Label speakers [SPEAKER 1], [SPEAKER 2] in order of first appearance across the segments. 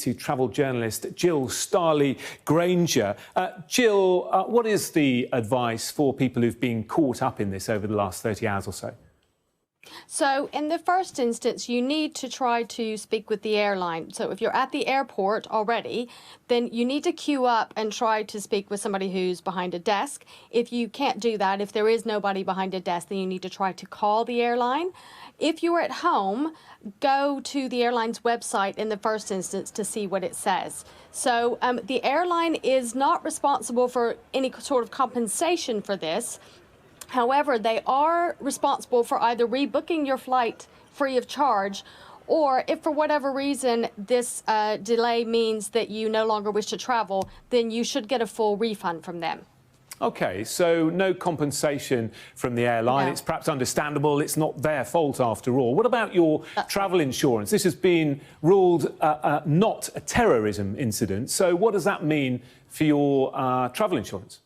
[SPEAKER 1] to travel journalist Jill Starley-Grainger. Jill, what is the advice for people who've been caught up in this over the last 30 hours or so?
[SPEAKER 2] So in the first instance, you need to try to speak with the airline. So if you're at the airport already, then you need to queue up and try to speak with somebody who's behind a desk. If you can't do that, if there is nobody behind a desk, then you need to try to call the airline. If you're at home, go to the airline's website in the first instance to see what it says. So the airline is not responsible for any sort of compensation for this. However, they are responsible for either rebooking your flight free of charge, or if for whatever reason this delay means that you no longer wish to travel, then you should get a full refund from them.
[SPEAKER 1] OK, so no compensation from the airline.
[SPEAKER 2] No.
[SPEAKER 1] It's perhaps understandable. It's not their fault after all. What about your travel insurance? This has been ruled not a terrorism incident. So what does that mean for your travel insurance?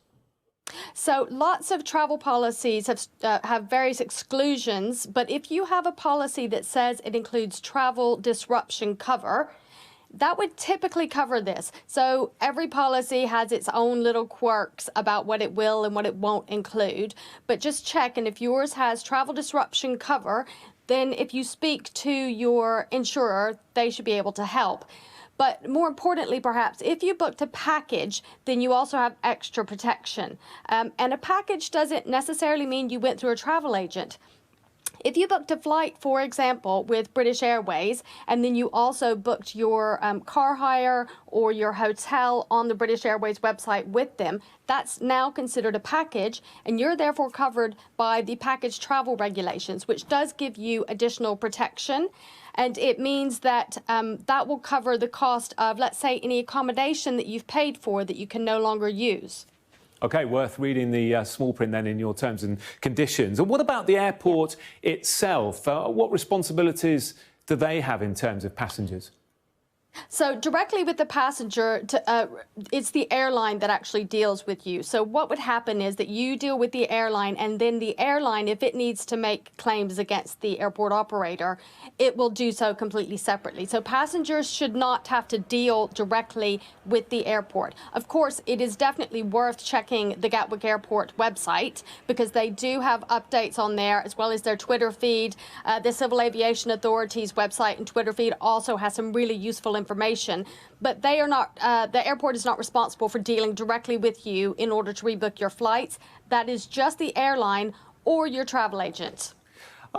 [SPEAKER 2] So lots of travel policies have various exclusions, but if you have a policy that says it includes travel disruption cover, that would typically cover this. So every policy has its own little quirks about what it will and what it won't include, but just check, and if yours has travel disruption cover, then if you speak to your insurer, they should be able to help. But more importantly, perhaps, if you booked a package, then you also have extra protection. And a package doesn't necessarily mean you went through a travel agent. If you booked a flight, for example, with British Airways, and then you also booked your car hire or your hotel on the British Airways website with them, that's now considered a package, and you're therefore covered by the package travel regulations, which does give you additional protection. And it means that that will cover the cost of, let's say, any accommodation that you've paid for that you can no longer use.
[SPEAKER 1] OK, worth reading the small print then in your terms and conditions. And what about the airport itself? What responsibilities do they have in terms of passengers? So
[SPEAKER 2] directly with the passenger, it's the airline that actually deals with you. So what would happen is that you deal with the airline, and then the airline, if it needs to make claims against the airport operator, it will do so completely separately. So passengers should not have to deal directly with the airport. Of course, it is definitely worth checking the Gatwick Airport website, because they do have updates on there, as well as their Twitter feed. The Civil Aviation Authority's website and Twitter feed also has some really useful information, but they are not, the airport is not responsible for dealing directly with you in order to rebook your flights. That is just the airline or your travel agent.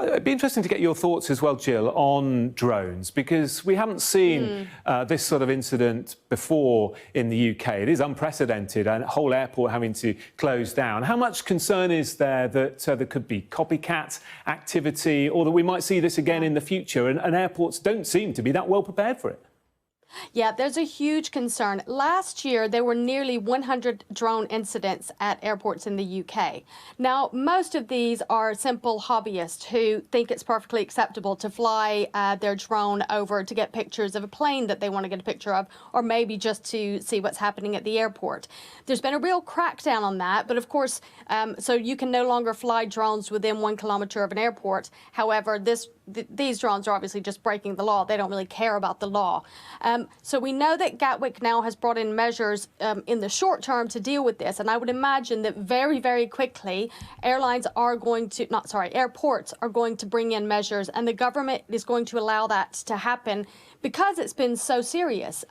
[SPEAKER 1] It'd be interesting to get your thoughts as well, Jill, on drones, because we haven't seen this sort of incident before in the UK. It is unprecedented, and a whole airport having to close down. How much concern is there that there could be copycat activity, or that we might see this again in the future, and airports don't seem to be that well prepared for it?
[SPEAKER 2] Yeah, there's a huge concern. Last year, there were nearly 100 drone incidents at airports in the UK. Now, most of these are simple hobbyists who think it's perfectly acceptable to fly their drone over to get pictures of a plane that they want to get a picture of, or maybe just to see what's happening at the airport. There's been a real crackdown on that, but of course, so you can no longer fly drones within 1 kilometre of an airport. However, these drones are obviously just breaking the law. They don't really care about the law. So we know that Gatwick now has brought in measures in the short term to deal with this. And I would imagine that very, very quickly, airports are going to bring in measures, and the government is going to allow that to happen because it's been so serious.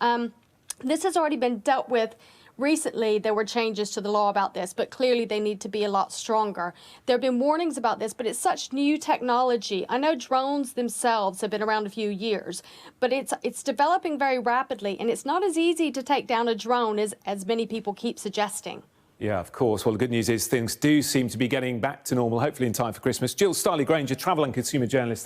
[SPEAKER 2] This has already been dealt with. Recently, there were changes to the law about this, but clearly they need to be a lot stronger. There have been warnings about this, but it's such new technology. I know drones themselves have been around a few years, but it's developing very rapidly, and it's not as easy to take down a drone as many people keep suggesting.
[SPEAKER 1] Yeah, of course. Well, the good news is things do seem to be getting back to normal, hopefully in time for Christmas. Jill Starley-Grainger, travel and consumer journalist.